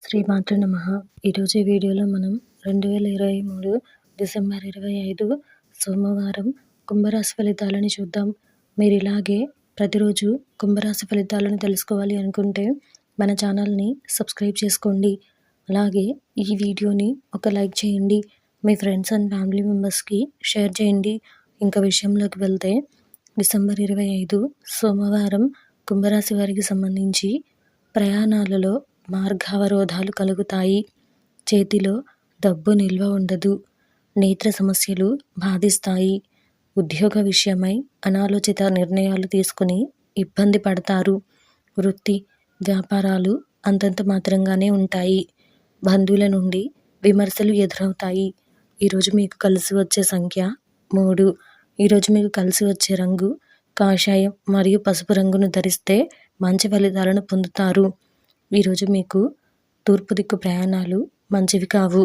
శ్రీమాతృ నమః. ఈరోజు ఈ వీడియోలో మనం 2023 డిసెంబర్ 25 సోమవారం కుంభరాశి ఫలితాలని చూద్దాం. మీరు ఇలాగే ప్రతిరోజు కుంభరాశి ఫలితాలను తెలుసుకోవాలి అనుకుంటే మన ఛానల్ని సబ్స్క్రైబ్ చేసుకోండి. అలాగే ఈ వీడియోని ఒక లైక్ చేయండి. మీ ఫ్రెండ్స్ అండ్ ఫ్యామిలీ మెంబర్స్కి షేర్ చేయండి. ఇంకా విషయంలోకి వెళ్తే డిసెంబర్ 25 సోమవారం కుంభరాశి వారికి సంబంధించి ప్రయాణాలలో మార్గావరోధాలు కలుగుతాయి. చేతిలో డబ్బు నిల్వ ఉండదు. నేత్ర సమస్యలు బాధిస్తాయి. ఉద్యోగ విషయమై అనాలోచిత నిర్ణయాలు తీసుకుని ఇబ్బంది పడతారు. వృత్తి వ్యాపారాలు అంతంత మాత్రంగానే ఉంటాయి. బంధువుల నుండి విమర్శలు ఎదురవుతాయి. ఈరోజు మీకు కలిసి వచ్చే సంఖ్య 3. ఈరోజు మీకు కలిసి వచ్చే రంగు కాషాయం మరియు పసుపు రంగును ధరిస్తే మంచి ఫలితాలను పొందుతారు. ఈరోజు మీకు తూర్పు దిక్కు ప్రయాణాలు మంచివి కావు.